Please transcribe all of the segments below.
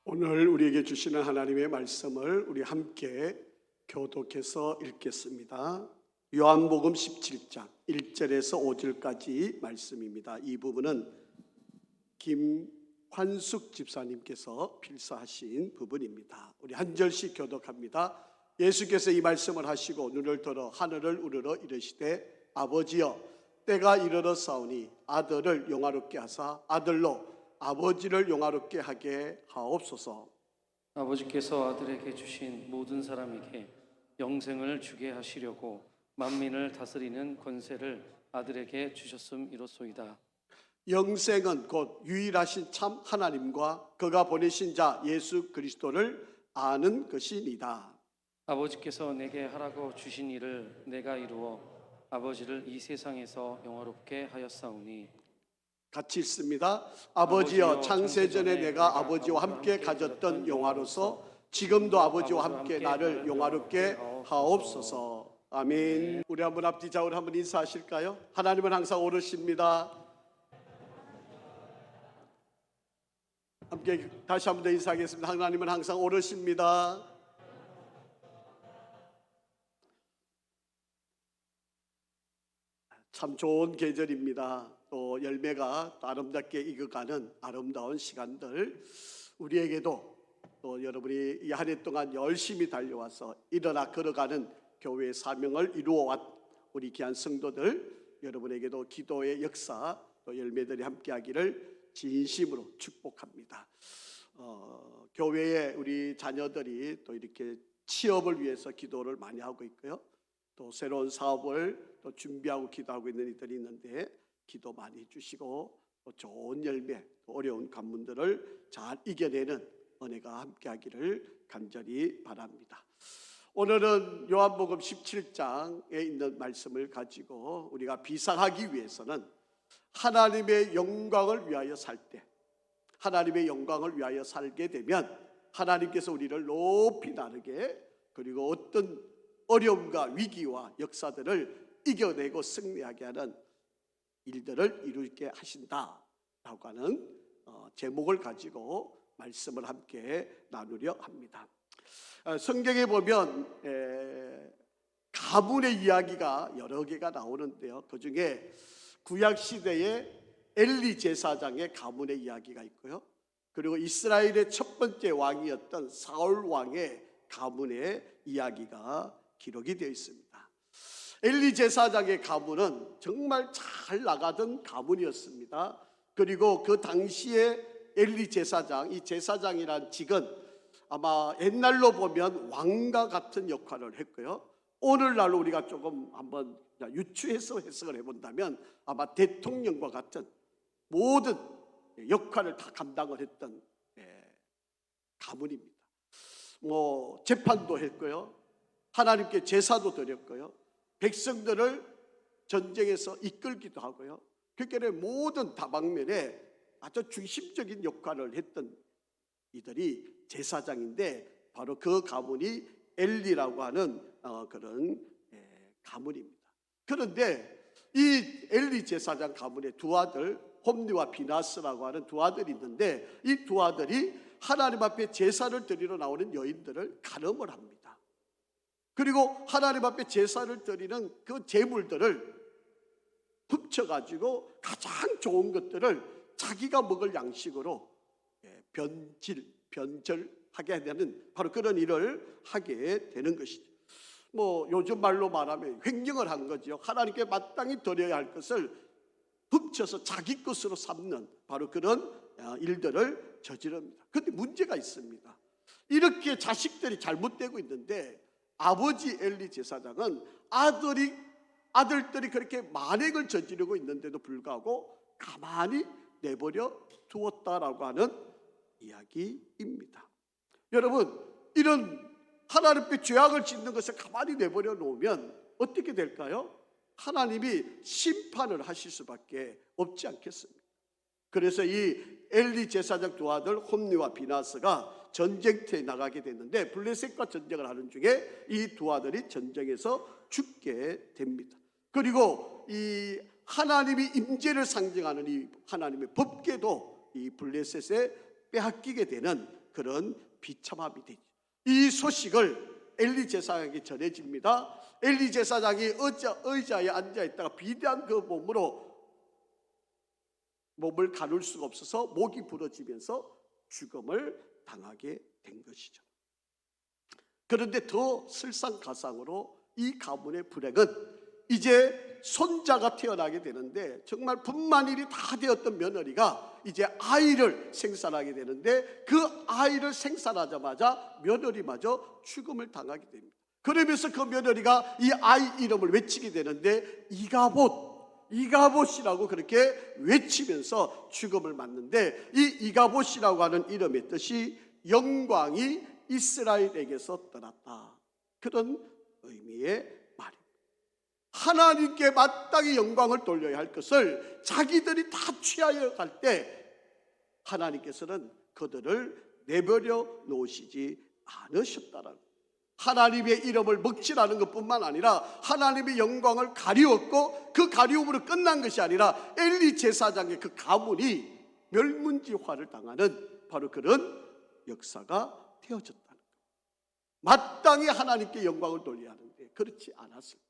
오늘 우리에게 주시는 하나님의 말씀을 우리 함께 교독해서 읽겠습니다. 요한복음 17장 1절에서 5절까지 말씀입니다. 이 부분은 김환숙 집사님께서 필사하신 부분입니다. 우리 한 절씩 교독합니다. 예수께서 이 말씀을 하시고 눈을 들어 하늘을 우러러 이르시되 아버지여 때가 이르러 싸우니 아들을 영화롭게 하사 아들로 아버지를 영화롭게 하게 하옵소서. 아버지께서 아들에게 주신 모든 사람에게 영생을 주게 하시려고 만민을 다스리는 권세를 아들에게 주셨음이로소이다. 영생은 곧 유일하신 참 하나님과 그가 보내신 자 예수 그리스도를 아는 것이니이다. 아버지께서 내게 하라고 주신 일을 내가 이루어 아버지를 이 세상에서 영화롭게 하였사오니. 같이 읽습니다. 아버지여 창세전에 내가 아버지와 함께 가졌던 영화로서 지금도 아버지와 함께 나를 영화롭게 하옵소서. 아멘. 우리 한번 앞뒤 좌우로 한번 인사하실까요? 하나님은 항상 오르십니다. 함께 다시 한번 더 인사하겠습니다. 하나님은 항상 오르십니다. 참 좋은 계절입니다. 또 열매가 또 아름답게 익어가는 아름다운 시간들, 우리에게도 또 여러분이 이 한 해 동안 열심히 달려와서 일어나 걸어가는 교회의 사명을 이루어왔 우리 귀한 성도들, 여러분에게도 기도의 역사 또 열매들이 함께하기를 진심으로 축복합니다. 교회에 우리 자녀들이 또 이렇게 취업을 위해서 기도를 많이 하고 있고요. 또 새로운 사업을 또 준비하고 기도하고 있는 이들이 있는데 기도 많이 해주시고 또 좋은 열매, 또 어려운 관문들을 잘 이겨내는 은혜가 함께하기를 간절히 바랍니다. 오늘은 요한복음 17장에 있는 말씀을 가지고 우리가 비상하기 위해서는 하나님의 영광을 위하여 살 때, 하나님의 영광을 위하여 살게 되면 하나님께서 우리를 높이 나르게, 그리고 어떤 어려움과 위기와 역사들을 이겨내고 승리하게 하는 일들을 이루게 하신다라고 하는 제목을 가지고 말씀을 함께 나누려 합니다. 성경에 보면 가문의 이야기가 여러 개가 나오는데요. 그중에 구약시대의 엘리 제사장의 가문의 이야기가 있고요. 그리고 이스라엘의 첫 번째 왕이었던 사울 왕의 가문의 이야기가 기록이 되어 있습니다. 엘리 제사장의 가문은 정말 잘 나가던 가문이었습니다. 그리고 그 당시에 엘리 제사장, 이 제사장이란 직은 아마 옛날로 보면 왕과 같은 역할을 했고요. 오늘날로 우리가 조금 한번 유추해서 해석을 해본다면 아마 대통령과 같은 모든 역할을 다 감당을 했던 가문입니다. 재판도 했고요. 하나님께 제사도 드렸고요. 백성들을 전쟁에서 이끌기도 하고요. 그렇게 모든 다방면에 아주 중심적인 역할을 했던 이들이 제사장인데 바로 그 가문이 엘리라고 하는 그런 가문입니다. 그런데 이 엘리 제사장 가문의 두 아들 홈리와 비나스라고 하는 두 아들이 있는데 이 두 아들이 하나님 앞에 제사를 드리러 나오는 여인들을 간음을 합니다. 그리고 하나님 앞에 제사를 드리는 그 제물들을 훔쳐가지고 가장 좋은 것들을 자기가 먹을 양식으로 변절하게 되는 바로 그런 일을 하게 되는 것이죠. 요즘 말로 말하면 횡령을 한 거죠. 하나님께 마땅히 드려야 할 것을 훔쳐서 자기 것으로 삼는 바로 그런 일들을 저지릅니다. 그런데 문제가 있습니다. 이렇게 자식들이 잘못되고 있는데 아버지 엘리 제사장은 아들들이 그렇게 만행을 저지르고 있는데도 불구하고 가만히 내버려 두었다라고 하는 이야기입니다. 여러분, 이런 하나님께 죄악을 짓는 것을 가만히 내버려 놓으면 어떻게 될까요? 하나님이 심판을 하실 수밖에 없지 않겠습니까? 그래서 이 엘리 제사장 두 아들 홈리와 비나스가 전쟁터에 나가게 됐는데 블레셋과 전쟁을 하는 중에 이 두 아들이 전쟁에서 죽게 됩니다. 그리고 이 하나님이 임재를 상징하는 이 하나님의 법궤도 이 블레셋에 빼앗기게 되는 그런 비참함이 되죠. 이 소식을 엘리 제사장에게 전해집니다. 엘리 제사장이 의자에 앉아있다가 비대한 그 몸을 가눌 수가 없어서 목이 부러지면서 죽음을 당하게 된 것이죠. 그런데 더 설상가상으로 이 가문의 불행은 이제 손자가 태어나게 되는데, 정말 분만일이 다 되었던 며느리가 이제 아이를 생산하게 되는데, 그 아이를 생산하자마자 며느리마저 죽음을 당하게 됩니다. 그러면서 그 며느리가 이 아이 이름을 외치게 되는데 이가봇이라고 그렇게 외치면서 죽음을 맞는데, 이 이가봇이라고 하는 이름의 뜻이 영광이 이스라엘에게서 떠났다, 그런 의미의 말입니다. 하나님께 마땅히 영광을 돌려야 할 것을 자기들이 다 취하여 갈 때 하나님께서는 그들을 내버려 놓으시지 않으셨다라는, 하나님의 이름을 먹칠하는 것뿐만 아니라 하나님의 영광을 가리웠고, 그 가리움으로 끝난 것이 아니라 엘리 제사장의 그 가문이 멸문지화를 당하는 바로 그런 역사가 되어졌다는 것. 마땅히 하나님께 영광을 돌려야 하는데 그렇지 않았을 때,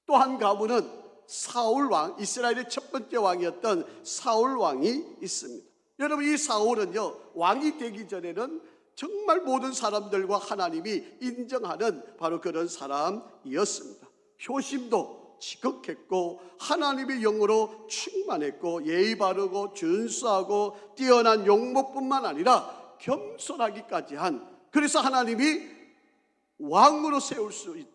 또 한 가문은 사울 왕, 이스라엘의 첫 번째 왕이었던 사울 왕이 있습니다. 여러분, 이 사울은요, 왕이 되기 전에는 정말 모든 사람들과 하나님이 인정하는 바로 그런 사람이었습니다. 효심도 지극했고 하나님의 영으로 충만했고 예의 바르고 준수하고 뛰어난 용모뿐만 아니라 겸손하기까지 한, 그래서 하나님이 왕으로 세울 수 있는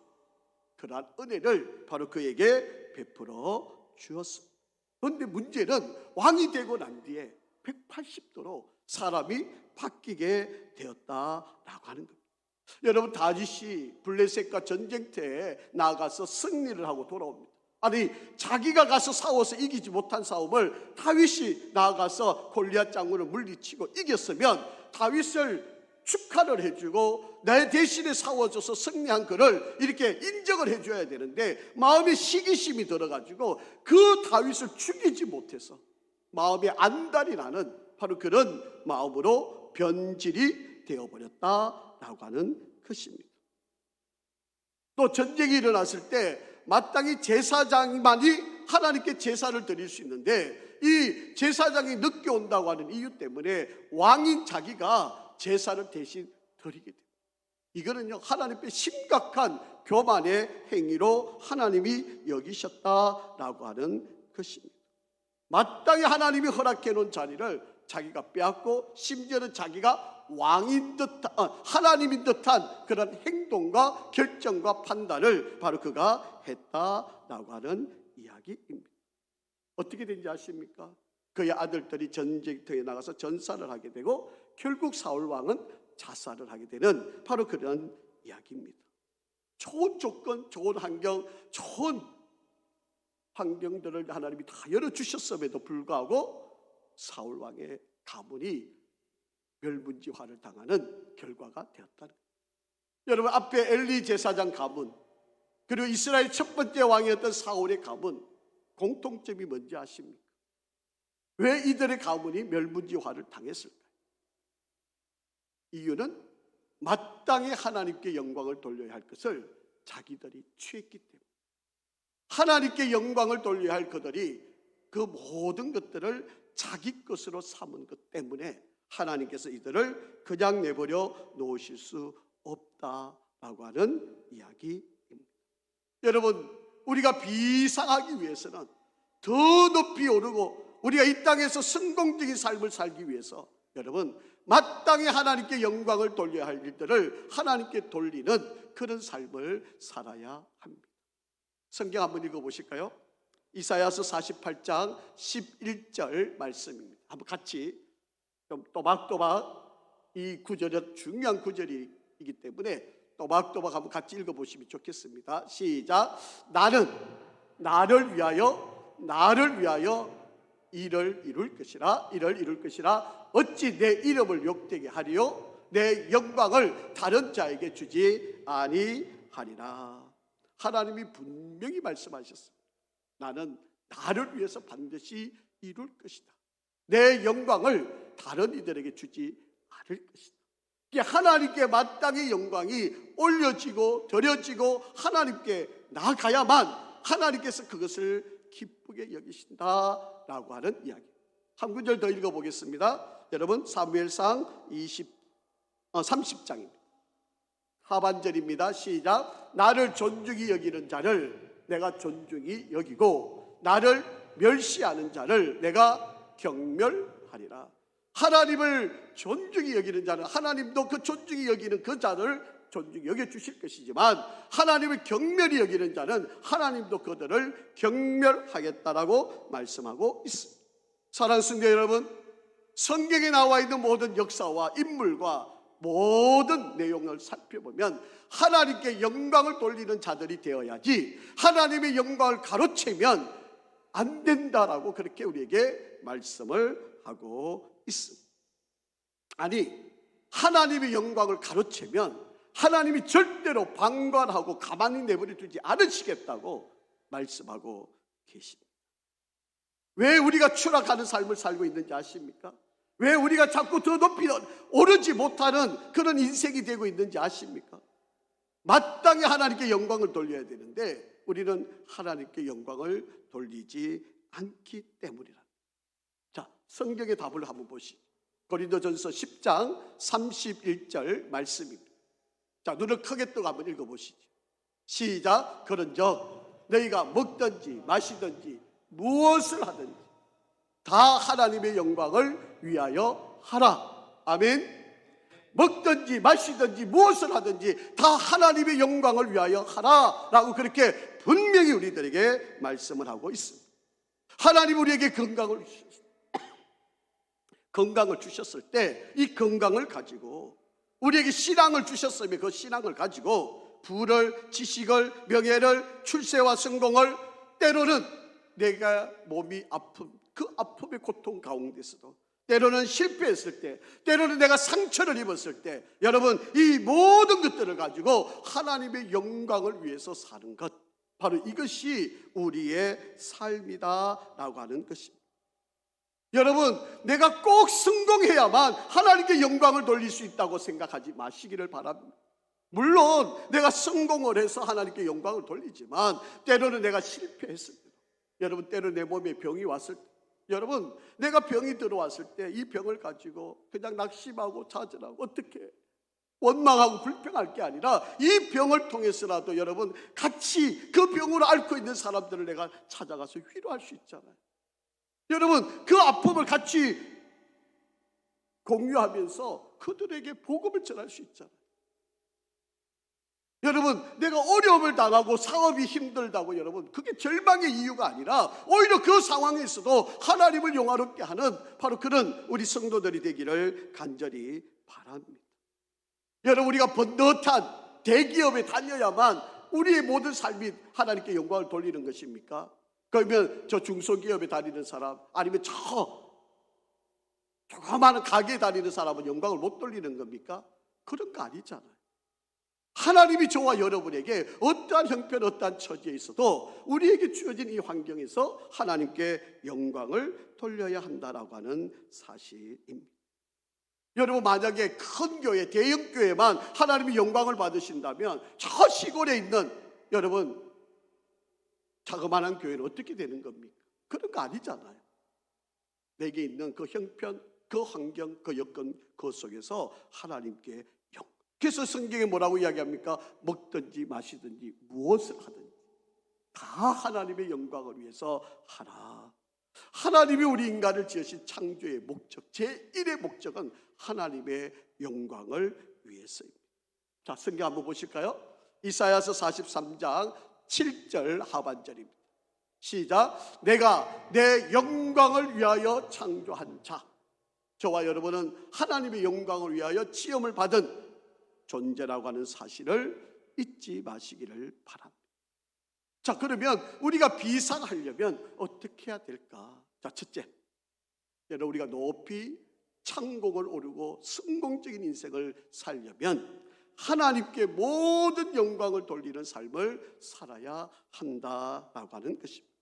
그러한 은혜를 바로 그에게 베풀어 주었습니다. 그런데 문제는 왕이 되고 난 뒤에 180도로 사람이 바뀌게 되었다라고 하는 겁니다. 여러분, 다윗이 블레셋과 전쟁터에 나가서 승리를 하고 돌아옵니다. 아니, 자기가 가서 싸워서 이기지 못한 싸움을 다윗이 나가서 골리앗 장군을 물리치고 이겼으면 다윗을 축하를 해주고 내 대신에 싸워줘서 승리한 그를 이렇게 인정을 해줘야 되는데, 마음에 시기심이 들어가지고 그 다윗을 죽이지 못해서 마음에 안달이 나는 바로 그런 마음으로 변질이 되어버렸다라고 하는 것입니다. 또 전쟁이 일어났을 때 마땅히 제사장만이 하나님께 제사를 드릴 수 있는데, 이 제사장이 늦게 온다고 하는 이유 때문에 왕인 자기가 제사를 대신 드리게 됩니다. 이거는요, 하나님께 심각한 교만의 행위로 하나님이 여기셨다라고 하는 것입니다. 마땅히 하나님이 허락해 놓은 자리를 자기가 빼앗고, 심지어는 자기가 왕인 듯한, 하나님인 듯한 그런 행동과 결정과 판단을 바로 그가 했다라고 하는 이야기입니다. 어떻게 된지 아십니까? 그의 아들들이 전쟁터에 나가서 전사를 하게 되고 결국 사울 왕은 자살을 하게 되는 바로 그런 이야기입니다. 좋은 조건, 좋은 환경, 좋은 환경들을 하나님이 다 열어주셨음에도 불구하고 사울 왕의 가문이 멸문지화를 당하는 결과가 되었다는 거예요. 여러분, 앞에 엘리 제사장 가문, 그리고 이스라엘 첫 번째 왕이었던 사울의 가문, 공통점이 뭔지 아십니까? 왜 이들의 가문이 멸문지화를 당했을까요? 이유는 마땅히 하나님께 영광을 돌려야 할 것을 자기들이 취했기 때문에, 하나님께 영광을 돌려야 할 그들이 그 모든 것들을 자기 것으로 삼은 것 때문에 하나님께서 이들을 그냥 내버려 놓으실 수 없다라고 하는 이야기입니다. 여러분, 우리가 비상하기 위해서는 더 높이 오르고 우리가 이 땅에서 성공적인 삶을 살기 위해서 여러분, 마땅히 하나님께 영광을 돌려야 할 일들을 하나님께 돌리는 그런 삶을 살아야 합니다. 성경 한번 읽어보실까요? 이사야서 48장 11절 말씀입니다. 한번 같이 좀 또박또박, 이 구절은 중요한 구절이기 때문에 또박또박 한번 같이 읽어보시면 좋겠습니다. 시작. 나를 위하여 이를 이룰 것이라 어찌 내 이름을 욕되게 하리요? 내 영광을 다른 자에게 주지 아니하리라. 하나님이 분명히 말씀하셨습니다. 나는 나를 위해서 반드시 이룰 것이다. 내 영광을 다른 이들에게 주지 않을 것이다. 하나님께 마땅히 영광이 올려지고 드려지고 하나님께 나아가야만 하나님께서 그것을 기쁘게 여기신다라고 하는 이야기. 한 구절 더 읽어보겠습니다. 여러분, 사무엘상 30장입니다. 하반절입니다. 시작. 나를 존중히 여기는 자를 내가 존중히 여기고 나를 멸시하는 자를 내가 경멸하리라. 하나님을 존중히 여기는 자는 하나님도 그 존중히 여기는 그 자를 존중히 여겨주실 것이지만, 하나님을 경멸히 여기는 자는 하나님도 그들을 경멸하겠다라고 말씀하고 있습니다. 사랑하는 성도 여러분, 성경에 나와 있는 모든 역사와 인물과 모든 내용을 살펴보면 하나님께 영광을 돌리는 자들이 되어야지 하나님의 영광을 가로채면 안 된다라고 그렇게 우리에게 말씀을 하고 있습니다. 아니, 하나님의 영광을 가로채면 하나님이 절대로 방관하고 가만히 내버려 두지 않으시겠다고 말씀하고 계십니다. 왜 우리가 추락하는 삶을 살고 있는지 아십니까? 왜 우리가 자꾸 더 높이 오르지 못하는 그런 인생이 되고 있는지 아십니까? 마땅히 하나님께 영광을 돌려야 되는데 우리는 하나님께 영광을 돌리지 않기 때문이라. 자, 성경의 답을 한번 보시죠. 고린도전서 10장 31절 말씀입니다. 자, 눈을 크게 뜨고 한번 읽어보시죠. 시작. 그런즉 너희가 먹든지 마시든지 무엇을 하든지 다 하나님의 영광을 위하여 하라. 아멘. 먹든지 마시든지 무엇을 하든지 다 하나님의 영광을 위하여 하라 라고 그렇게 분명히 우리들에게 말씀을 하고 있습니다. 하나님 우리에게 건강을 주셨을 때 이 건강을 가지고, 우리에게 신앙을 주셨으면 그 신앙을 가지고 부를, 지식을, 명예를, 출세와 성공을, 때로는 내가 몸이 아픈 그 아픔의 고통 가운데서도, 때로는 실패했을 때, 때로는 내가 상처를 입었을 때, 여러분 이 모든 것들을 가지고 하나님의 영광을 위해서 사는 것, 바로 이것이 우리의 삶이다라고 하는 것입니다. 여러분, 내가 꼭 성공해야만 하나님께 영광을 돌릴 수 있다고 생각하지 마시기를 바랍니다. 물론 내가 성공을 해서 하나님께 영광을 돌리지만 때로는 내가 실패했을 때, 여러분 때로는 내 몸에 병이 왔을 때, 여러분 내가 병이 들어왔을 때 이 병을 가지고 그냥 낙심하고 좌절하고 어떻게 원망하고 불평할 게 아니라 이 병을 통해서라도 여러분 같이 그 병으로 앓고 있는 사람들을 내가 찾아가서 위로할 수 있잖아요. 여러분 그 아픔을 같이 공유하면서 그들에게 복음을 전할 수 있잖아요. 여러분 내가 어려움을 당하고 사업이 힘들다고, 여러분 그게 절망의 이유가 아니라 오히려 그 상황에서도 하나님을 영화롭게 하는 바로 그런 우리 성도들이 되기를 간절히 바랍니다. 여러분 우리가 번듯한 대기업에 다녀야만 우리의 모든 삶이 하나님께 영광을 돌리는 것입니까? 그러면 저 중소기업에 다니는 사람, 아니면 저 조그마한 가게에 다니는 사람은 영광을 못 돌리는 겁니까? 그런 거 아니잖아요. 하나님이 저와 여러분에게 어떠한 형편, 어떠한 처지에 있어도 우리에게 주어진 이 환경에서 하나님께 영광을 돌려야 한다라고 하는 사실입니다. 여러분 만약에 큰 교회, 대형 교회만 하나님이 영광을 받으신다면 저 시골에 있는 여러분 자그마한 교회는 어떻게 되는 겁니까? 그런 거 아니잖아요. 내게 있는 그 형편, 그 환경, 그 여건, 그 속에서 하나님께 그래서 성경에 뭐라고 이야기합니까? 먹든지 마시든지 무엇을 하든지 다 하나님의 영광을 위해서 하라. 하나님이 우리 인간을 지으신 창조의 목적, 제1의 목적은 하나님의 영광을 위해서입니다. 자, 성경 한번 보실까요? 이사야서 43장 7절 하반절입니다. 시작. 내가 내 영광을 위하여 창조한 자. 저와 여러분은 하나님의 영광을 위하여 지음을 받은 존재라고 하는 사실을 잊지 마시기를 바랍니다. 자, 그러면 우리가 비상하려면 어떻게 해야 될까? 자, 첫째, 여러분 우리가 높이 창공을 오르고 성공적인 인생을 살려면 하나님께 모든 영광을 돌리는 삶을 살아야 한다라고 하는 것입니다.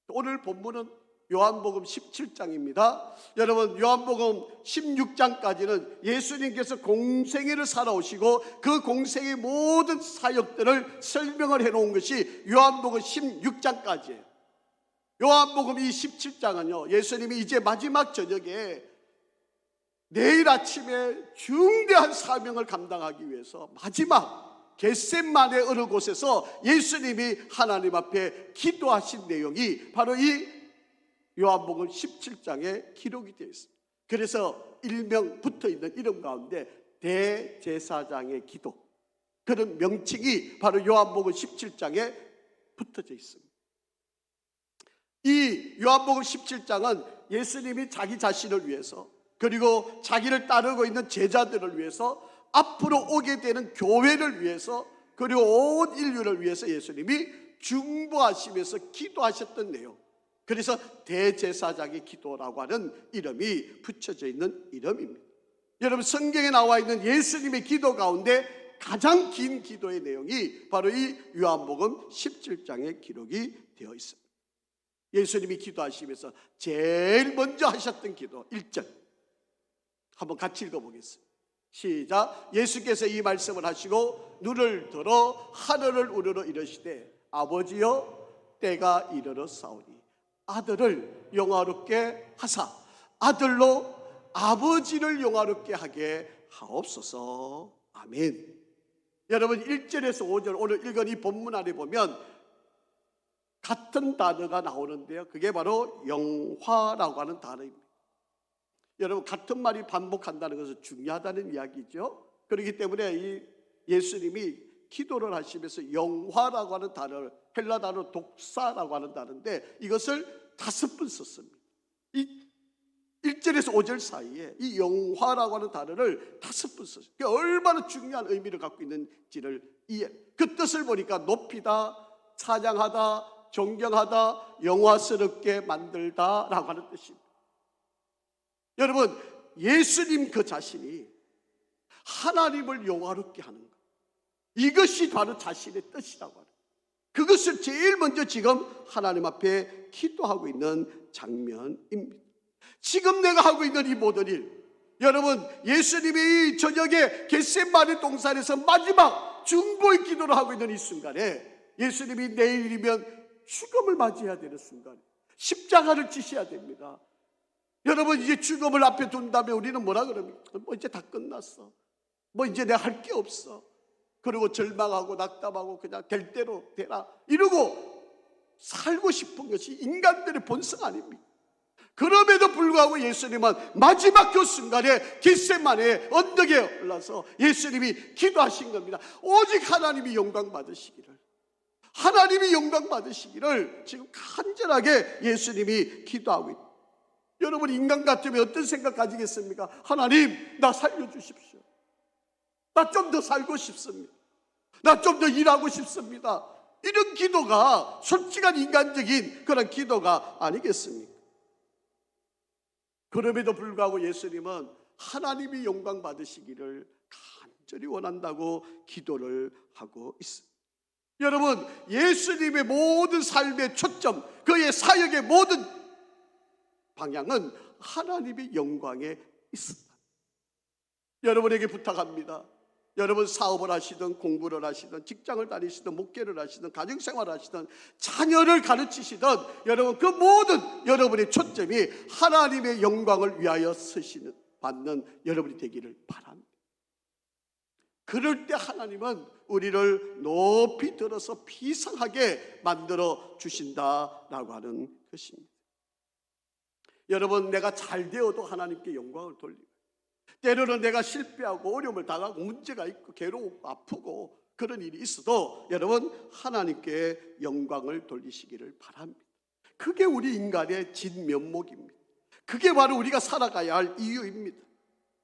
오늘 본문은 요한복음 17장입니다. 여러분, 요한복음 16장까지는 예수님께서 공생애를 살아오시고 그 공생의 모든 사역들을 설명을 해놓은 것이 요한복음 16장까지예요. 요한복음 이 17장은요, 예수님이 이제 마지막 저녁에 내일 아침에 중대한 사명을 감당하기 위해서 마지막 겟셋마네 어느 곳에서 예수님이 하나님 앞에 기도하신 내용이 바로 이 요한복음 17장에 기록이 되어 있습니다. 그래서 일명 붙어있는 이름 가운데 대제사장의 기도, 그런 명칭이 바로 요한복음 17장에 붙어져 있습니다. 이 요한복음 17장은 예수님이 자기 자신을 위해서, 그리고 자기를 따르고 있는 제자들을 위해서, 앞으로 오게 되는 교회를 위해서, 그리고 온 인류를 위해서 예수님이 중보하시면서 기도하셨던 내용, 그래서 대제사장의 기도라고 하는 이름이 붙여져 있는 이름입니다. 여러분, 성경에 나와 있는 예수님의 기도 가운데 가장 긴 기도의 내용이 바로 이 요한복음 17장에 기록이 되어 있습니다. 예수님이 기도하시면서 제일 먼저 하셨던 기도 1절 한번 같이 읽어보겠습니다. 시작. 예수께서 이 말씀을 하시고 눈을 들어 하늘을 우러러 이르시되 아버지여, 때가 이르러 싸우니 아들을 영화롭게 하사 아들로 아버지를 영화롭게 하게 하옵소서. 아멘. 여러분, 1절에서 5절 오늘 읽은 이 본문 안에 보면 같은 단어가 나오는데요, 그게 바로 영화라고 하는 단어입니다. 여러분, 같은 말이 반복한다는 것은 중요하다는 이야기죠. 그렇기 때문에 이 예수님이 기도를 하시면서 영화라고 하는 단어를, 헬라 단어 독사라고 하는 단어인데 이것을 5번 썼습니다. 이 1절에서 5절 사이에 이 영화라고 하는 단어를 5번 썼어요. 그게 얼마나 중요한 의미를 갖고 있는지를 그 뜻을 보니까 높이다, 찬양하다, 존경하다, 영화스럽게 만들다 라고 하는 뜻입니다. 여러분, 예수님 그 자신이 하나님을 영화롭게 하는 것, 이것이 바로 자신의 뜻이라고 하는, 그것을 제일 먼저 지금 하나님 앞에 기도하고 있는 장면입니다. 지금 내가 하고 있는 이 모든 일, 여러분, 예수님이 저녁에 겟셋마네 동산에서 마지막 중보의 기도를 하고 있는 이 순간에 예수님이 내일이면 죽음을 맞이해야 되는 순간, 십자가를 지셔야 됩니다. 여러분, 이제 죽음을 앞에 둔 다음에 우리는 뭐라 그럽니까? 뭐 이제 다 끝났어, 뭐 이제 내가 할 게 없어, 그리고 절망하고 낙담하고 그냥 될 대로 되라 이러고 살고 싶은 것이 인간들의 본성 아닙니까? 그럼에도 불구하고 예수님은 마지막 그 순간에 겟셋마네 언덕에 올라서 예수님이 기도하신 겁니다. 오직 하나님이 영광 받으시기를, 하나님이 영광 받으시기를 지금 간절하게 예수님이 기도하고 있다. 여러분, 인간 같으면 어떤 생각 가지겠습니까? 하나님, 나 살려주십시오. 나 좀 더 살고 싶습니다. 나 좀 더 일하고 싶습니다. 이런 기도가 솔직한 인간적인 그런 기도가 아니겠습니까? 그럼에도 불구하고 예수님은 하나님이 영광 받으시기를 간절히 원한다고 기도를 하고 있습니다. 여러분, 예수님의 모든 삶의 초점, 그의 사역의 모든 방향은 하나님의 영광에 있습니다. 여러분에게 부탁합니다. 여러분, 사업을 하시든 공부를 하시든 직장을 다니시든 목회를 하시든 가정생활을 하시든 자녀를 가르치시든 여러분, 그 모든 여러분의 초점이 하나님의 영광을 위하여 쓰시는 받는 여러분이 되기를 바랍니다. 그럴 때 하나님은 우리를 높이 들어서 비상하게 만들어 주신다라고 하는 것입니다. 여러분, 내가 잘 되어도 하나님께 영광을 돌리고, 때로는 내가 실패하고 어려움을 당하고 문제가 있고 괴롭고 아프고 그런 일이 있어도 여러분, 하나님께 영광을 돌리시기를 바랍니다. 그게 우리 인간의 진면목입니다. 그게 바로 우리가 살아가야 할 이유입니다.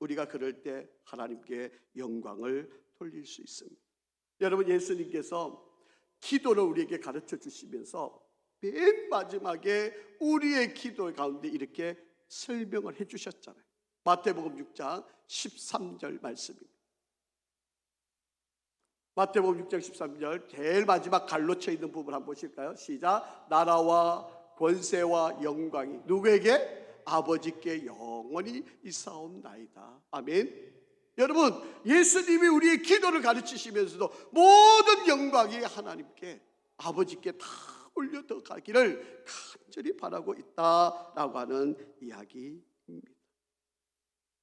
우리가 그럴 때 하나님께 영광을 돌릴 수 있습니다. 여러분, 예수님께서 기도를 우리에게 가르쳐 주시면서 맨 마지막에 우리의 기도 가운데 이렇게 설명을 해 주셨잖아요. 마태복음 6장 13절 말씀입니다. 마태복음 6장 13절 제일 마지막 갈로 쳐 있는 부분 한번 보실까요? 시작. 나라와 권세와 영광이 누구에게? 아버지께 영원히 있사옵나이다. 아멘. 여러분, 예수님이 우리의 기도를 가르치시면서도 모든 영광이 하나님께, 아버지께 다 올려져 가기를 간절히 바라고 있다라고 하는 이야기입니다.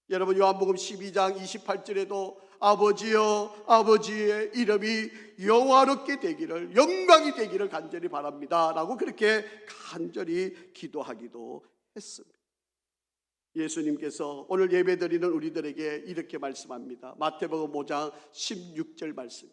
여러분, 요한복음 12장 28절에도 아버지여, 아버지의 이름이 영화롭게 되기를, 영광이 되기를 간절히 바랍니다 라고 그렇게 간절히 기도하기도 했습니다. 예수님께서 오늘 예배드리는 우리들에게 이렇게 말씀합니다. 마태복음 5장 16절 말씀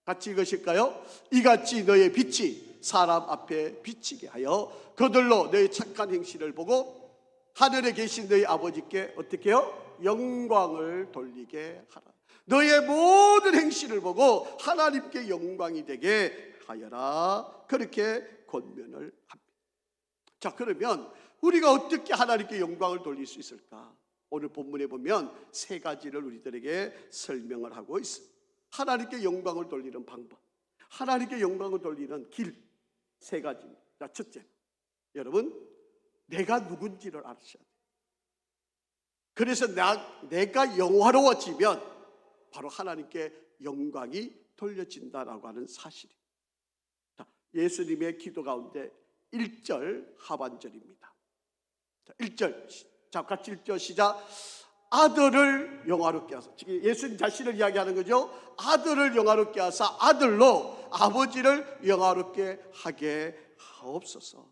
같이 읽으실까요? 이같이 너의 빛이 사람 앞에 비치게 하여 그들로 너의 착한 행실을 보고 하늘에 계신 너희 아버지께 어떻게 해요? 영광을 돌리게 하라. 너의 모든 행실을 보고 하나님께 영광이 되게 하여라. 그렇게 권면을 합니다. 자, 그러면 우리가 어떻게 하나님께 영광을 돌릴 수 있을까? 오늘 본문에 보면 세 가지를 우리들에게 설명을 하고 있습니다. 하나님께 영광을 돌리는 방법, 하나님께 영광을 돌리는 길, 세 가지입니다. 자, 첫째, 여러분, 내가 누군지를 아셔야 돼요. 그래서 내가 영화로워지면 바로 하나님께 영광이 돌려진다라고 하는 사실입니다. 자, 예수님의 기도 가운데 1절 하반절입니다. 자, 1절, 자, 같이 1절 시작. 아들을 영화롭게 하사, 예수님 자신을 이야기하는 거죠. 아들을 영화롭게 하사 아들로 아버지를 영화롭게 하게 하옵소서.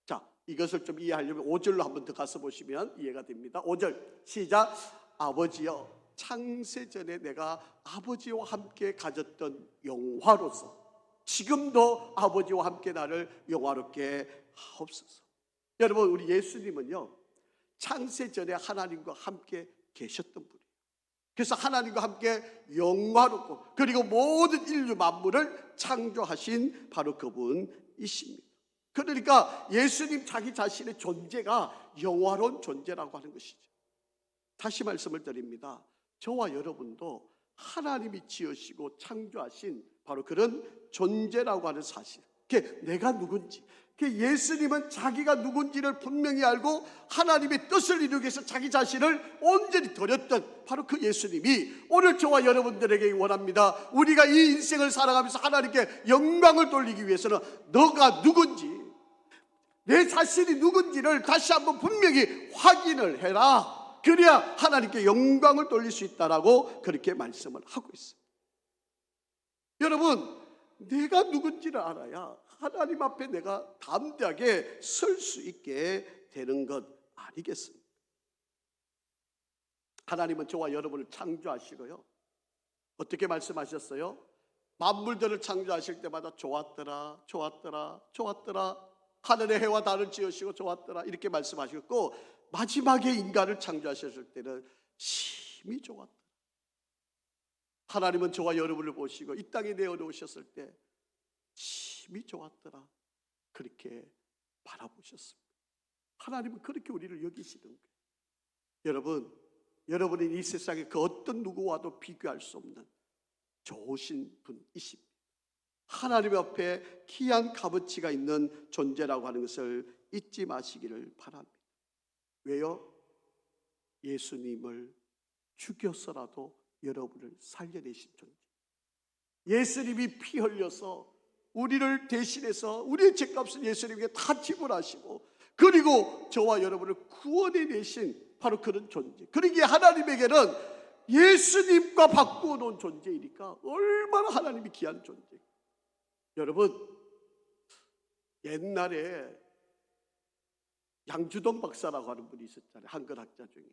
자, 이것을 좀 이해하려면 5절로 한번 더 가서 보시면 이해가 됩니다. 5절 시작. 아버지여, 창세전에 내가 아버지와 함께 가졌던 영화로서 지금도 아버지와 함께 나를 영화롭게 하옵소서. 여러분, 우리 예수님은요, 창세전에 하나님과 함께 계셨던 분이에요. 그래서 하나님과 함께 영화롭고 그리고 모든 인류 만물을 창조하신 바로 그분이십니다. 그러니까 예수님 자기 자신의 존재가 영화로운 존재라고 하는 것이죠. 다시 말씀을 드립니다. 저와 여러분도 하나님이 지으시고 창조하신 바로 그런 존재라고 하는 사실, 그게 내가 누군지, 예수님은 자기가 누군지를 분명히 알고 하나님의 뜻을 이루기 위해서 자기 자신을 온전히 드렸던 바로 그 예수님이 오늘 저와 여러분들에게 원합니다. 우리가 이 인생을 살아가면서 하나님께 영광을 돌리기 위해서는 너가 누군지, 내 자신이 누군지를 다시 한번 분명히 확인을 해라. 그래야 하나님께 영광을 돌릴 수 있다라고 그렇게 말씀을 하고 있어요. 여러분, 내가 누군지를 알아야 하나님 앞에 내가 담대하게 설 수 있게 되는 것 아니겠습니까? 하나님은 저와 여러분을 창조하시고요, 어떻게 말씀하셨어요? 만물들을 창조하실 때마다 좋았더라, 좋았더라, 좋았더라, 하늘의 해와 달을 지으시고 좋았더라 이렇게 말씀하셨고, 마지막에 인간을 창조하셨을 때는 심히 좋았더라. 하나님은 저와 여러분을 보시고 이 땅에 내어놓으셨을 때 심히 좋았더라 그렇게 바라보셨습니다. 하나님은 그렇게 우리를 여기시는 거예요. 여러분, 여러분은 이 세상에 그 어떤 누구와도 비교할 수 없는 좋으신 분이십니다. 하나님 앞에 귀한 값어치가 있는 존재라고 하는 것을 잊지 마시기를 바랍니다. 왜요? 예수님을 죽여서라도 여러분을 살려내신 존재, 예수님이 피 흘려서 우리를 대신해서 우리의 죄값을 예수님에게 다 지불하시고 그리고 저와 여러분을 구원해 내신 바로 그런 존재, 그러기에 하나님에게는 예수님과 바꾸어 놓은 존재이니까 얼마나 하나님이 귀한 존재. 여러분, 옛날에 양주동 박사라고 하는 분이 있었잖아요. 한글학자 중에.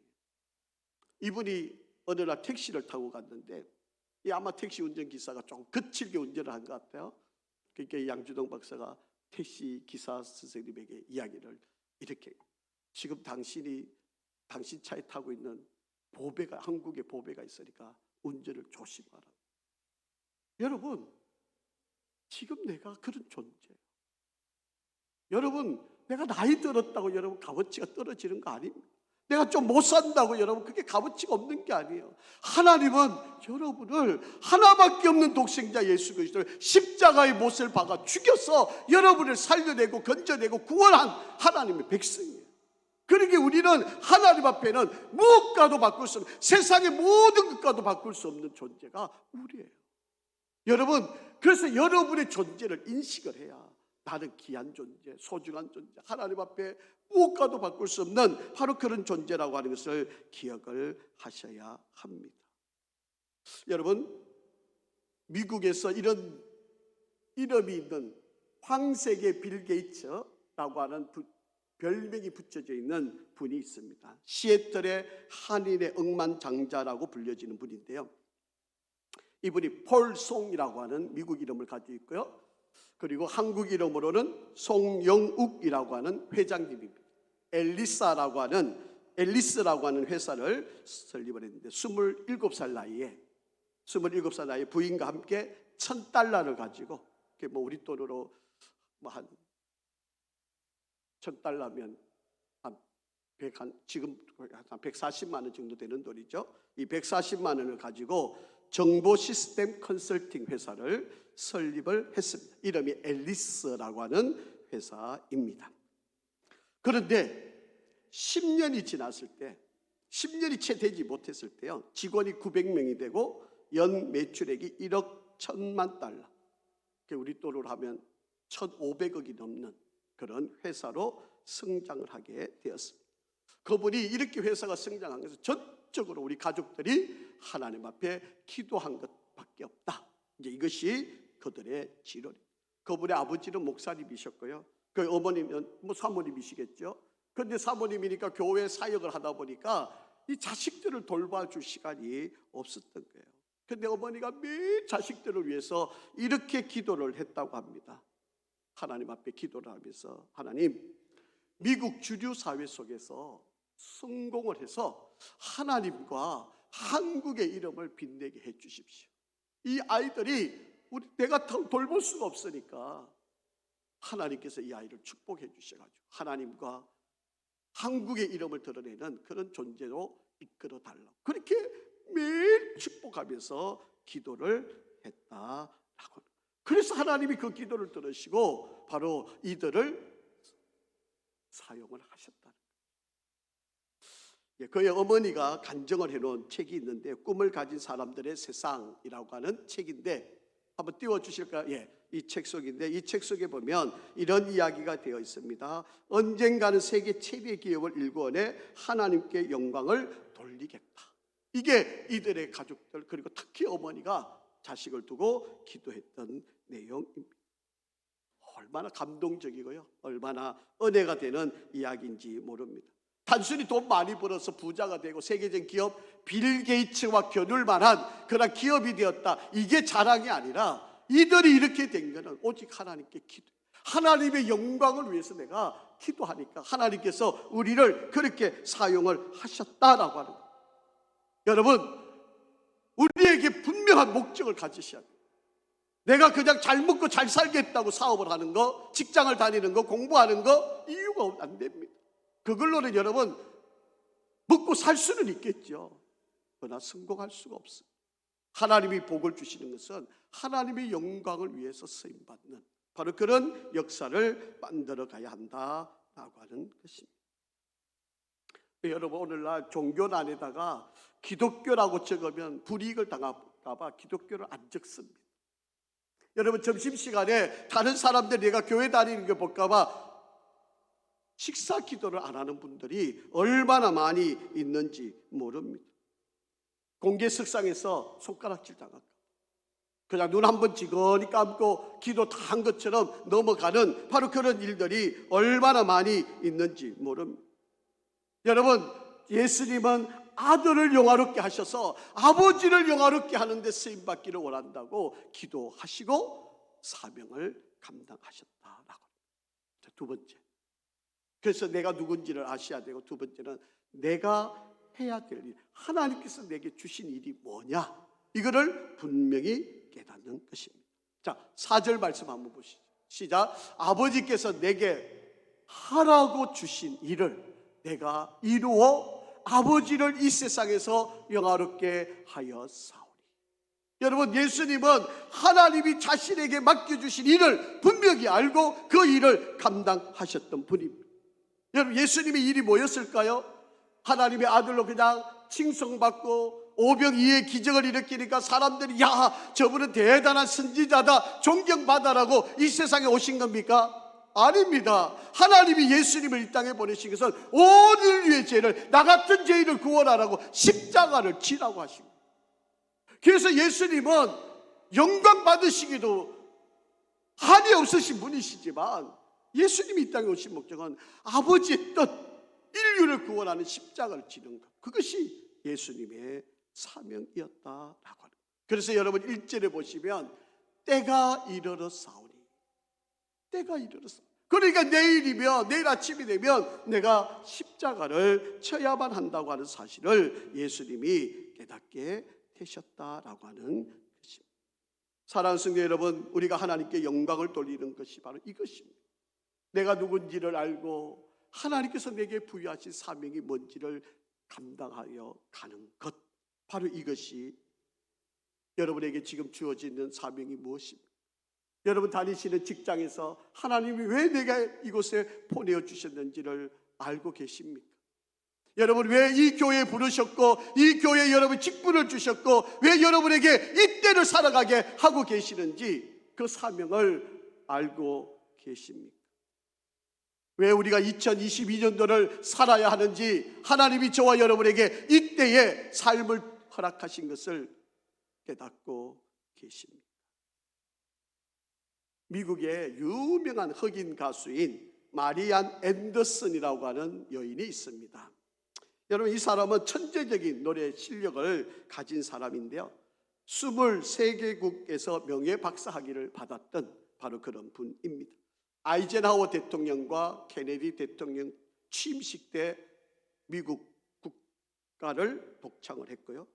이분이 어느 날 택시를 타고 갔는데 아마 택시 운전기사가 좀 거칠게 운전을 한 것 같아요. 그러니까 양주동 박사가 택시 기사 선생님에게 이야기를 이렇게, 지금 당신 차에 타고 있는 보배가, 한국의 보배가 있으니까 운전을 조심하라. 여러분, 지금 내가 그런 존재예요. 여러분, 내가 나이 들었다고 여러분 값어치가 떨어지는 거 아닙니다. 내가 좀 못 산다고 여러분 그게 값어치가 없는 게 아니에요. 하나님은 여러분을 하나밖에 없는 독생자 예수 그리스도를 십자가의 못을 박아 죽여서 여러분을 살려내고 건져내고 구원한 하나님의 백성이에요. 그러기에 우리는 하나님 앞에는 무엇과도 바꿀 수 없는, 세상의 모든 것과도 바꿀 수 없는 존재가 우리예요. 여러분, 그래서 여러분의 존재를 인식을 해야 나는 귀한 존재, 소중한 존재, 하나님 앞에 무엇과도 바꿀 수 없는 바로 그런 존재라고 하는 것을 기억을 하셔야 합니다. 여러분, 미국에서 이런 이름이 있는 황세계 빌 게이츠라고 하는 별명이 붙여져 있는 분이 있습니다. 시애틀의 한인의 억만장자라고 불려지는 분인데요. 이분이 폴 송이라고 하는 미국 이름을 가지고 있고요. 그리고 한국 이름으로는 송영욱이라고 하는 회장님입니다. 엘리스라고 하는 회사를 설립을 했는데 27살 나이에 부인과 함께 $1,000를 가지고, 그게 뭐 우리 돈으로 한 $1,000면 지금 한 140만 원 정도 되는 돈이죠. 이 140만 원을 가지고 정보 시스템 컨설팅 회사를 설립을 했습니다. 이름이 앨리스라고 하는 회사입니다. 그런데 10년이 지났을 때, 10년이 채 되지 못했을 때요, 직원이 900명이 되고 연 매출액이 1억 1천만 달러, 우리 돈으로 하면 1,500억이 넘는 그런 회사로 성장을 하게 되었습니다. 그분이 이렇게 회사가 성장한 것은 전적으로 우리 가족들이 하나님 앞에 기도한 것밖에 없다. 이제 이것이 그들의 지론입니다. 그분의 아버지는 목사님이셨고요. 그 어머니는 뭐 사모님이시겠죠. 그런데 사모님이니까 교회 사역을 하다 보니까 이 자식들을 돌봐줄 시간이 없었던 거예요. 그런데 어머니가 매일 자식들을 위해서 이렇게 기도를 했다고 합니다. 하나님 앞에 기도를 하면서, 하나님, 미국 주류 사회 속에서 성공을 해서 하나님과 한국의 이름을 빛내게 해 주십시오. 이 아이들이 내가 돌볼 수가 없으니까 하나님께서 이 아이를 축복해 주셔가지고 하나님과 한국의 이름을 드러내는 그런 존재로 이끌어 달라고, 그렇게 매일 축복하면서 기도를 했다라고. 그래서 하나님이 그 기도를 들으시고 바로 이들을 사용을 하셨다는 거예요. 그의 어머니가 간증을 해놓은 책이 있는데, 꿈을 가진 사람들의 세상이라고 하는 책인데, 한번 띄워주실까요? 이 책 속인데, 이 책 속에 보면 이런 이야기가 되어 있습니다. 언젠가는 세계 최대 기업을 일구어내 하나님께 영광을 돌리겠다. 이게 이들의 가족들, 그리고 특히 어머니가 자식을 두고 기도했던 내용입니다. 얼마나 감동적이고요, 얼마나 은혜가 되는 이야기인지 모릅니다. 단순히 돈 많이 벌어서 부자가 되고 세계적인 기업 빌 게이츠와 겨룰 만한 그런 기업이 되었다, 이게 자랑이 아니라 이들이 이렇게 된 것은 오직 하나님께 기도, 하나님의 영광을 위해서 내가 기도하니까 하나님께서 우리를 그렇게 사용을 하셨다라고 하는 거예요. 여러분, 우리에게 분명한 목적을 가지셔야 돼요. 내가 그냥 잘 먹고 잘 살겠다고 사업을 하는 거, 직장을 다니는 거, 공부하는 거, 이유가 안 됩니다. 그걸로는 여러분 먹고 살 수는 있겠죠. 그러나 성공할 수가 없어요. 하나님이 복을 주시는 것은 하나님의 영광을 위해서 쓰임받는 바로 그런 역사를 만들어 가야 한다라고 하는 것입니다. 여러분, 오늘날 종교란에다가 기독교라고 적으면 불이익을 당할까 봐 기독교를 안 적습니다. 여러분, 점심시간에 다른 사람들 내가 교회 다니는 거 볼까 봐 식사 기도를 안 하는 분들이 얼마나 많이 있는지 모릅니다. 공개 석상에서 손가락질 당할까, 그냥 눈 한번 지거니 감고 기도 다 한 것처럼 넘어가는 바로 그런 일들이 얼마나 많이 있는지 모릅니다. 여러분, 예수님은 아들을 영화롭게 하셔서 아버지를 영화롭게 하는 데 쓰임받기를 원한다고 기도하시고 사명을 감당하셨다라고. 두 번째, 그래서 내가 누군지를 아셔야 되고, 두 번째는 내가 해야 될 일, 하나님께서 내게 주신 일이 뭐냐, 이거를 분명히 깨닫는 것입니다. 자, 4절 말씀 한번 보시죠. 시작. 아버지께서 내게 하라고 주신 일을 내가 이루어 아버지를 이 세상에서 영화롭게 하였사오니. 여러분, 예수님은 하나님이 자신에게 맡겨주신 일을 분명히 알고 그 일을 감당하셨던 분입니다. 여러분, 예수님의 일이 뭐였을까요? 하나님의 아들로 그냥 칭송받고 오병이의 기적을 일으키니까 사람들이 야, 저분은 대단한 선지자다, 존경받아라고 이 세상에 오신 겁니까? 아닙니다. 하나님이 예수님을 이 땅에 보내신 것은 온 인류의 죄를, 나 같은 죄인을 구원하라고 십자가를 지라고 하신 거예요. 그래서 예수님은 영광 받으시기도 한이 없으신 분이시지만 예수님이 이 땅에 오신 목적은 아버지의 뜻, 인류를 구원하는 십자가를 지는 것, 그것이 예수님의 사명이었다라고 하는 거예요. 그래서 여러분 1절에 보시면 때가 이르렀사오니, 때가 이르렀사오니, 그러니까 내일이면, 내일 아침이 되면 내가 십자가를 쳐야만 한다고 하는 사실을 예수님이 깨닫게 되셨다라고 하는 것입니다. 사랑하는 성도 여러분, 우리가 하나님께 영광을 돌리는 것이 바로 이것입니다. 내가 누군지를 알고 하나님께서 내게 부여하신 사명이 뭔지를 감당하여 가는 것, 바로 이것이 여러분에게 지금 주어져 있는 사명이 무엇입니까? 여러분 다니시는 직장에서 하나님이 왜 내가 이곳에 보내어 주셨는지를 알고 계십니까? 여러분 왜 이 교회에 부르셨고 이 교회에 여러분 직분을 주셨고 왜 여러분에게 이 때를 살아가게 하고 계시는지 그 사명을 알고 계십니까? 왜 우리가 2022년도를 살아야 하는지 하나님이 저와 여러분에게 이때의 삶을 허락하신 것을 깨닫고 계십니까? 미국의 유명한 흑인 가수인 마리안 앤더슨이라고 하는 여인이 있습니다. 여러분 이 사람은 천재적인 노래 실력을 가진 사람인데요, 23개국에서 명예 박사학위를 받았던 바로 그런 분입니다. 아이젠하워 대통령과 케네디 대통령 취임식 때 미국 국가를 독창을 했고요,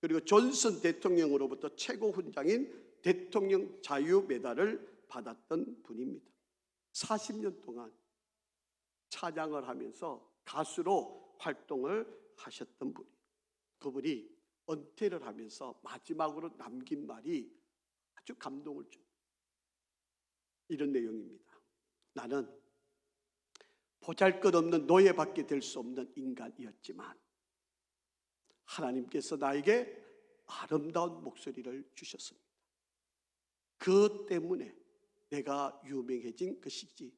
그리고 존슨 대통령으로부터 최고 훈장인 대통령 자유 메달을 받았던 분입니다. 40년 동안 찬양을 하면서 가수로 활동을 하셨던 분이에요. 그분이 은퇴를 하면서 마지막으로 남긴 말이 아주 감동을 줍니다. 이런 내용입니다. 나는 보잘것없는 노예밖에 될 수 없는 인간이었지만 하나님께서 나에게 아름다운 목소리를 주셨습니다. 그 때문에 내가 유명해진 것이지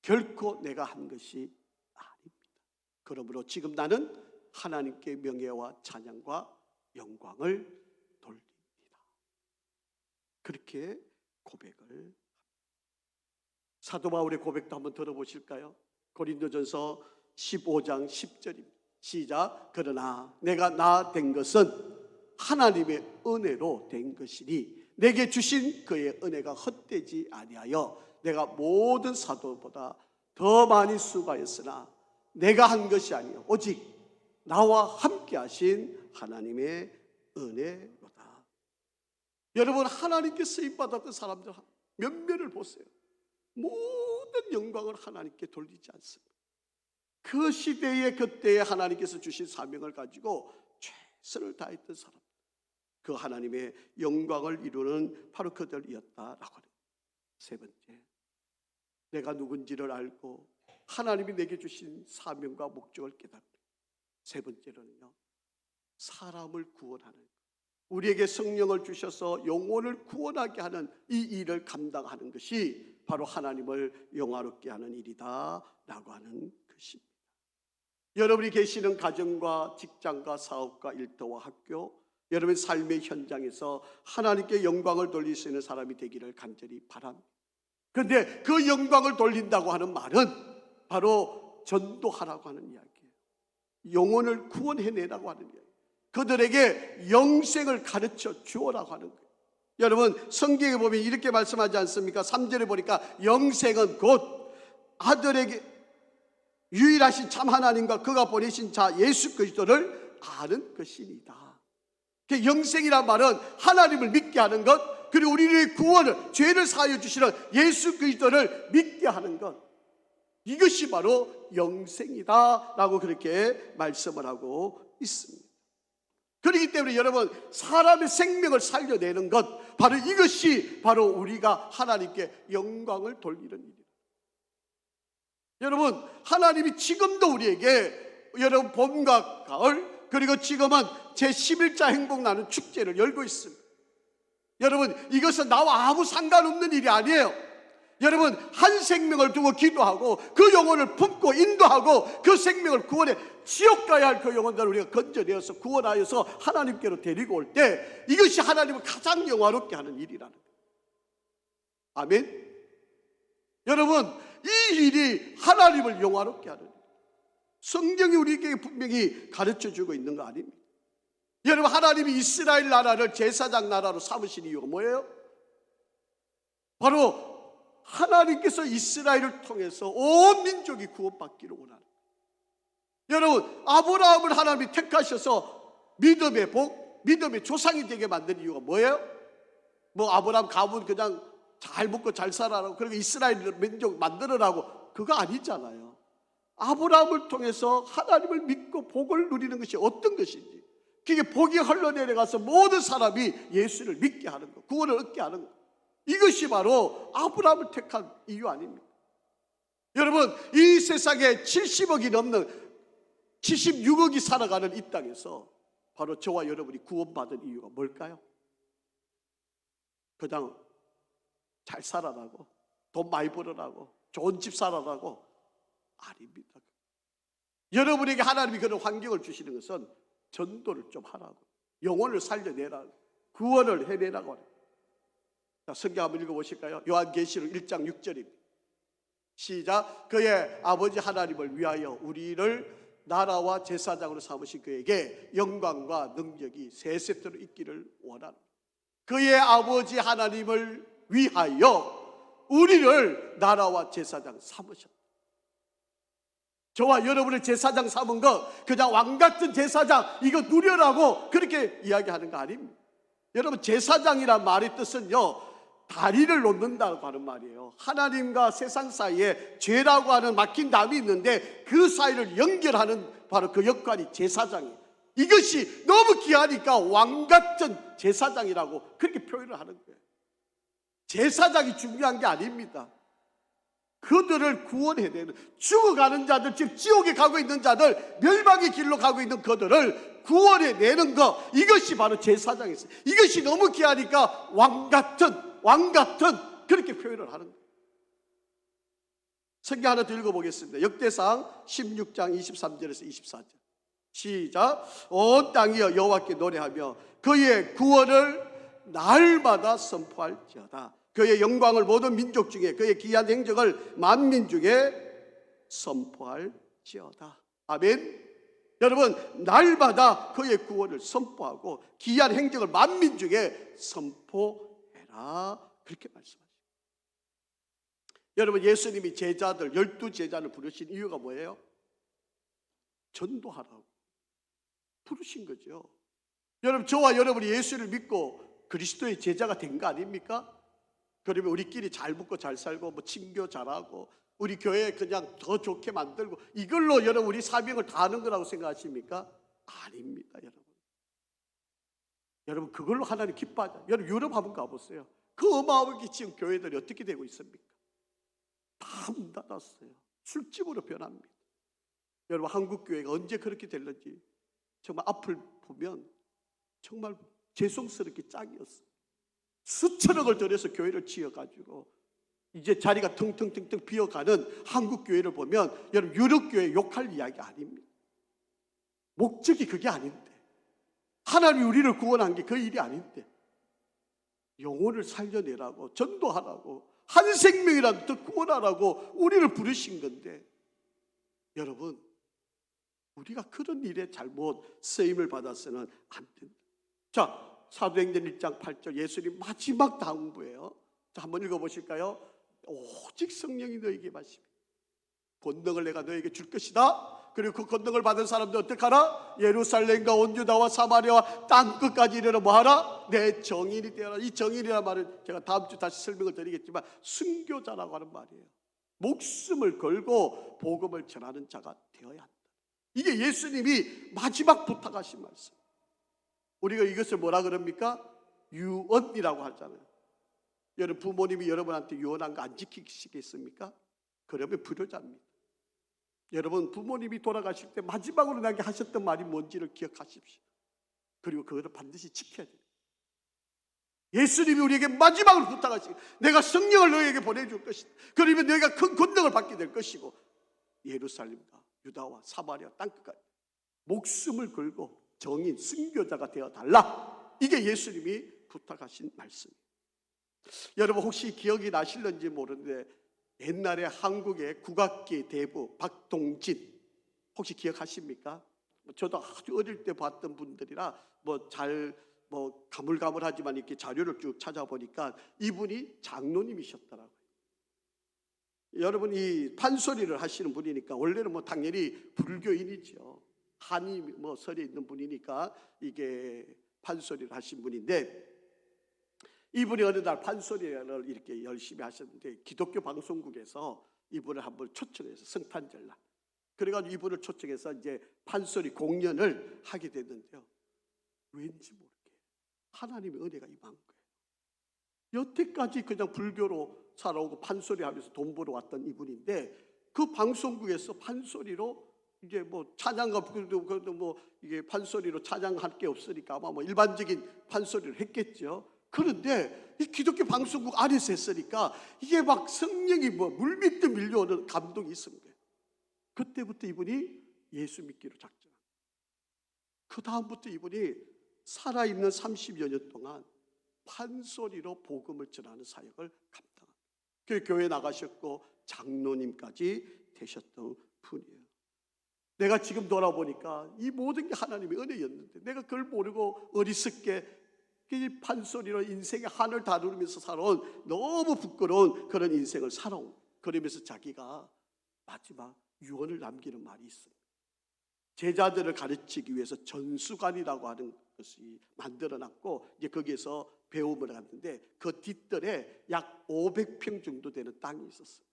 결코 내가 한 것이 아닙니다. 그러므로 지금 나는 하나님께 명예와 찬양과 영광을 돌립니다. 그렇게 고백을 합니다. 사도 바울의 고백도 한번 들어보실까요? 고린도전서 15장 10절입니다. 시작. 그러나 내가 나 된 것은 하나님의 은혜로 된 것이니 내게 주신 그의 은혜가 헛되지 아니하여 내가 모든 사도보다 더 많이 수고하였으나 내가 한 것이 아니요 오직 나와 함께 하신 하나님의 은혜로다. 여러분 하나님께 쓰임받았던 사람들 몇몇을 보세요. 모든 영광을 하나님께 돌리지 않습니다. 그 시대에 그때에 하나님께서 주신 사명을 가지고 최선을 다했던 사람, 그 하나님의 영광을 이루는 바로 그들이었다라고 합니다. 세 번째, 내가 누군지를 알고 하나님이 내게 주신 사명과 목적을 깨닫고, 세 번째로는요, 사람을 구원하는 것, 우리에게 성령을 주셔서 영혼을 구원하게 하는 이 일을 감당하는 것이 바로 하나님을 영화롭게 하는 일이다라고 하는 것입니다. 여러분이 계시는 가정과 직장과 사업과 일터와 학교, 여러분 삶의 현장에서 하나님께 영광을 돌릴 수 있는 사람이 되기를 간절히 바랍니다. 그런데 그 영광을 돌린다고 하는 말은 바로 전도하라고 하는 이야기예요. 영혼을 구원해내라고 하는 이야기예요. 그들에게 영생을 가르쳐 주어라고 하는 거예요. 여러분 성경에 보면 이렇게 말씀하지 않습니까? 3절에 보니까 영생은 곧 아들에게 유일하신 참 하나님과 그가 보내신 자 예수 그리스도를 아는 것이니이다. 영생이란 말은 하나님을 믿게 하는 것, 그리고 우리의 구원을, 죄를 사하여 주시는 예수 그리스도를 믿게 하는 것. 이것이 바로 영생이다라고 그렇게 말씀을 하고 있습니다. 그렇기 때문에 여러분, 사람의 생명을 살려내는 것, 바로 이것이 바로 우리가 하나님께 영광을 돌리는 일이에요. 여러분, 하나님이 지금도 우리에게, 여러분, 봄과 가을, 그리고 지금은 제11자 행복 나누는 축제를 열고 있습니다. 여러분, 이것은 나와 아무 상관없는 일이 아니에요. 여러분, 한 생명을 두고 기도하고 그 영혼을 품고 인도하고 그 생명을 구원해 지옥 가야 할 그 영혼들을 우리가 건져내어서 구원하여서 하나님께로 데리고 올 때, 이것이 하나님을 가장 영화롭게 하는 일이라는 거예요. 아멘. 여러분, 이 일이 하나님을 영화롭게 하는 일이에요. 성경이 우리에게 분명히 가르쳐주고 있는 거 아닙니까? 여러분, 하나님이 이스라엘 나라를 제사장 나라로 삼으신 이유가 뭐예요? 바로 하나님께서 이스라엘을 통해서 온 민족이 구원받기를 원하는 거예요. 여러분, 아브라함을 하나님이 택하셔서 믿음의 복, 믿음의 조상이 되게 만든 이유가 뭐예요? 뭐 아브라함 가문 그냥 잘 먹고 잘 살아라고, 그리고 이스라엘 민족 만들어라고, 그거 아니잖아요. 아브라함을 통해서 하나님을 믿고 복을 누리는 것이 어떤 것인지, 그게 복이 흘러내려가서 모든 사람이 예수를 믿게 하는 것, 구원을 얻게 하는 것, 이것이 바로 아브라함을 택한 이유 아닙니까? 여러분, 이 세상에 70억이 넘는 76억이 살아가는 이 땅에서 바로 저와 여러분이 구원받은 이유가 뭘까요? 그냥 잘 살아라고, 돈 많이 벌어라고, 좋은 집 살아라고? 아닙니다. 여러분에게 하나님이 그런 환경을 주시는 것은 전도를 좀 하라고, 영혼을 살려내라고, 구원을 해내라고 하는. 자, 성경 한번 읽어보실까요? 요한계시록 1장 6절입니다. 시작. 그의 아버지 하나님을 위하여 우리를 나라와 제사장으로 삼으신 그에게 영광과 능력이 세세토록 있기를 원하는. 그의 아버지 하나님을 위하여 우리를 나라와 제사장 삼으셨다. 저와 여러분을 제사장 삼은 거, 그냥 왕같은 제사장 이거 누려라고 그렇게 이야기하는 거 아닙니다. 여러분, 제사장이란 말의 뜻은요, 다리를 놓는다고 하는 말이에요. 하나님과 세상 사이에 죄라고 하는 막힌 담이 있는데 그 사이를 연결하는 바로 그 역할이 제사장이에요. 이것이 너무 귀하니까 왕같은 제사장이라고 그렇게 표현을 하는 거예요. 제사장이 중요한 게 아닙니다. 그들을 구원해내는, 죽어가는 자들, 즉 지옥에 가고 있는 자들, 멸망의 길로 가고 있는 그들을 구원해내는 것, 이것이 바로 제사장이 있어요. 이것이 너무 귀하니까 왕같은 그렇게 표현을 하는 거예요. 성경 하나 더 읽어보겠습니다. 역대상 16장 23절에서 24절. 시작. 온 땅이여 여호와께 노래하며 그의 구원을 날마다 선포할지어다. 그의 영광을 모든 민족 중에, 그의 기이한 행적을 만민 중에 선포할지어다. 아멘. 여러분, 날마다 그의 구원을 선포하고 기이한 행적을 만민 중에 선포해라, 그렇게 말씀하십니다. 여러분, 예수님이 제자들 12제자를 부르신 이유가 뭐예요? 전도하라고 부르신 거죠. 여러분, 저와 여러분이 예수를 믿고 그리스도의 제자가 된 거 아닙니까? 그러면 우리끼리 잘 먹고 잘 살고 뭐 친교 잘하고 우리 교회 그냥 더 좋게 만들고 이걸로 여러분 우리 사명을 다하는 거라고 생각하십니까? 아닙니다. 여러분 그걸로 하나님 기뻐하죠. 여러분 유럽 한번 가보세요. 그 어마어마하게 지금 교회들이 어떻게 되고 있습니까? 다 문 닫았어요. 술집으로 변합니다. 여러분 한국 교회가 언제 그렇게 될는지 정말 앞을 보면 정말 죄송스럽게 짝이었어요. 수천억을 들여서 교회를 지어가지고 이제 자리가 텅텅텅텅 비어가는 한국 교회를 보면 여러분 유럽 교회 욕할 이야기 아닙니다. 목적이 그게 아닌데, 하나님이 우리를 구원한 게 그 일이 아닌데, 영혼을 살려내라고, 전도하라고, 한 생명이라도 더 구원하라고 우리를 부르신 건데, 여러분 우리가 그런 일에 잘못 쓰임을 받아서는 안 된다. 자, 사도행전 1장 8절 예수님 마지막 당부예요. 자, 한번 읽어보실까요? 오직 성령이 너에게 마시며 권능을 내가 너에게 줄 것이다. 그리고 그 권능을 받은 사람들 어떻게 하라? 예루살렘과 온 유다와 사마리아와 땅끝까지 이르러 뭐하라? 내 정인이 되어라. 이 정인이라는 말은 제가 다음 주 다시 설명을 드리겠지만 순교자라고 하는 말이에요. 목숨을 걸고 복음을 전하는 자가 되어야 한다. 이게 예수님이 마지막 부탁하신 말씀. 우리가 이것을 뭐라 그럽니까? 유언이라고 하잖아요. 여러분, 부모님이 여러분한테 유언한 거 안 지키시겠습니까? 그러면 불효자입니다. 여러분, 부모님이 돌아가실 때 마지막으로 나에게 하셨던 말이 뭔지를 기억하십시오. 그리고 그것을 반드시 지켜야 돼요. 예수님이 우리에게 마지막으로 부탁하시고, 내가 성령을 너에게 보내줄 것이다. 그러면 너희가 큰 권능을 받게 될 것이고, 예루살렘과 유다와 사마리아 땅끝까지 목숨을 걸고 정인 순교자가 되어 달라. 이게 예수님이 부탁하신 말씀이에요. 여러분, 혹시 기억이 나실는지 모르는데 옛날에 한국의 국악기 대부 박동진, 혹시 기억하십니까? 저도 아주 어릴 때 봤던 분들이라 가물가물하지만 이렇게 자료를 쭉 찾아보니까 이분이 장로님이셨더라고요. 여러분, 이 판소리를 하시는 분이니까 원래는 당연히 불교인이죠. 한이 설에 있는 분이니까 이게 판소리를 하신 분인데, 이분이 어느 날 판소리를 이렇게 열심히 하셨는데 기독교 방송국에서 이분을 한번 초청해서 성탄절날, 그래가지고 이분을 초청해서 이제 판소리 공연을 하게 됐는데요, 왠지 모르게 하나님의 은혜가 임한 거예요. 여태까지 그냥 불교로 살아오고 판소리 하면서 돈 벌어 왔던 이분인데, 그 방송국에서 판소리로 이제 찬양가, 그래도 이게 판소리로 찬양할 게 없으니까 아마 일반적인 판소리를 했겠죠. 그런데 이 기독교 방송국 안에서 했으니까 이게 막 성령이 물밀듯 밀려오는 감동이 있습니다. 그때부터 이분이 예수 믿기로 작정합니다. 그 다음부터 이분이 살아있는 30여 년 동안 판소리로 복음을 전하는 사역을 감당합니다. 그 교회 나가셨고 장로님까지 되셨던 분이에요. 내가 지금 돌아보니까 이 모든 게 하나님의 은혜였는데, 내가 그걸 모르고 어리석게 이 판소리로 인생의 한을 다루면서 살아온 너무 부끄러운 그런 인생을 살아온, 그러면서 자기가 마지막 유언을 남기는 말이 있습니다. 제자들을 가르치기 위해서 전수관이라고 하는 것이 만들어놨고, 이제 거기에서 배움을 갔는데 그 뒷뜰에 약 500평 정도 되는 땅이 있었어요.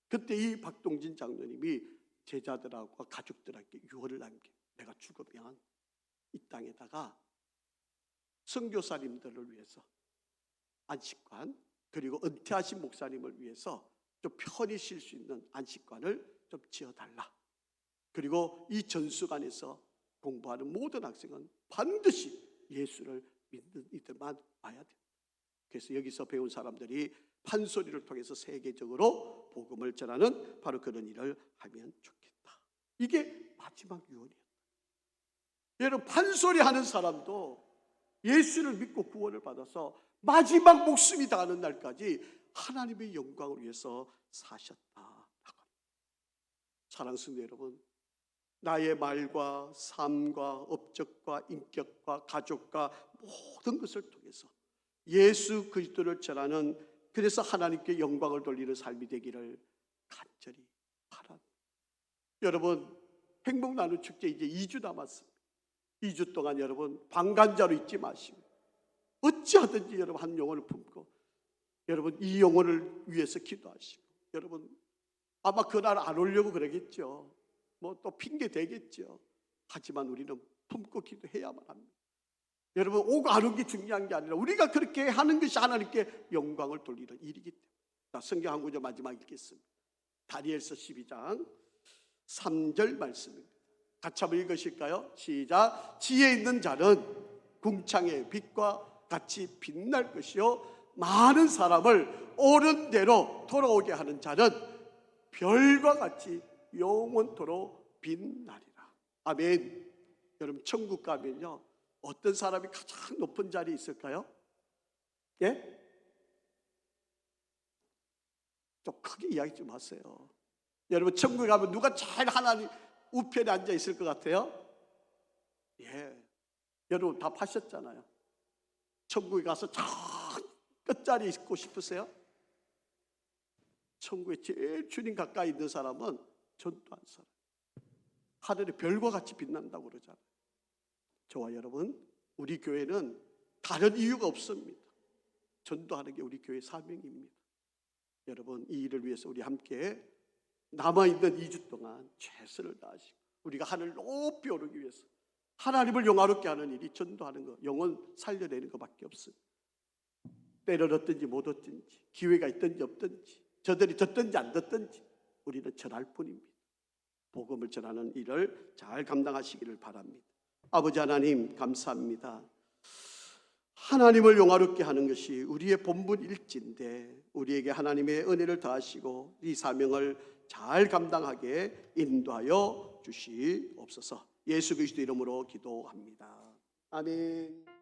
그때 이 박동진 장로님이 제자들하고 가족들에게 유언을 남겨, 내가 죽으면 이 땅에다가 선교사님들을 위해서 안식관, 그리고 은퇴하신 목사님을 위해서 좀 편히 쉴 수 있는 안식관을 좀 지어달라. 그리고 이 전수관에서 공부하는 모든 학생은 반드시 예수를 믿는 이들만 와야 된다. 그래서 여기서 배운 사람들이 판소리를 통해서 세계적으로 복음을 전하는 바로 그런 일을 하면 좋겠다. 이게 마지막 유언이에요. 여러분, 판소리 하는 사람도 예수를 믿고 구원을 받아서 마지막 목숨이 다하는 날까지 하나님의 영광을 위해서 사셨다. 사랑하는 성도 여러분, 나의 말과 삶과 업적과 인격과 가족과 모든 것을 통해서 예수 그리스도를 전하는, 그래서 하나님께 영광을 돌리는 삶이 되기를 간절히 바랍니다. 여러분, 행복 나눔 축제 이제 2주 남았습니다. 2주 동안 여러분 방관자로 있지 마시고 어찌하든지 여러분 한 영혼을 품고 여러분 이 영혼을 위해서 기도하시고, 여러분 아마 그날 안 오려고 그러겠죠. 또 핑계 대겠죠. 하지만 우리는 품고 기도해야만 합니다. 여러분, 오고 안 오는 게 중요한 게 아니라 우리가 그렇게 하는 것이 하나님께 영광을 돌리는 일이기 때문에. 자, 성경 한 구절 마지막 읽겠습니다. 다니엘서 12장 3절 말씀입니다. 같이 한번 읽으실까요? 시작. 지혜 있는 자는 궁창의 빛과 같이 빛날 것이요, 많은 사람을 옳은 대로 돌아오게 하는 자는 별과 같이 영원토록 빛나리라. 아멘. 여러분, 천국 가면요 어떤 사람이 가장 높은 자리에 있을까요? 예? 좀 크게 이야기 좀 하세요. 여러분, 천국에 가면 누가 제일 하나님 우편에 앉아 있을 것 같아요? 예, 여러분 다 파셨잖아요. 천국에 가서 저 끝자리에 있고 싶으세요? 천국에 제일 주님 가까이 있는 사람은 전도한 사람, 하늘의 별과 같이 빛난다고 그러잖아요. 저와 여러분, 우리 교회는 다른 이유가 없습니다. 전도하는 게 우리 교회 사명입니다. 여러분, 이 일을 위해서 우리 함께 남아있는 2주 동안 최선을 다하시고 우리가 하늘을 높이 오르기 위해서 하나님을 영화롭게 하는 일이 전도하는 것, 영혼 살려내는 것밖에 없습니다. 때를 얻든지 못 얻든지, 기회가 있든지 없든지, 저들이 듣든지 안 듣든지 우리는 전할 뿐입니다. 복음을 전하는 일을 잘 감당하시기를 바랍니다. 아버지 하나님, 감사합니다. 하나님을 영화롭게 하는 것이 우리의 본분일진데 우리에게 하나님의 은혜를 더하시고 이 사명을 잘 감당하게 인도하여 주시옵소서. 예수 그리스도 이름으로 기도합니다. 아멘.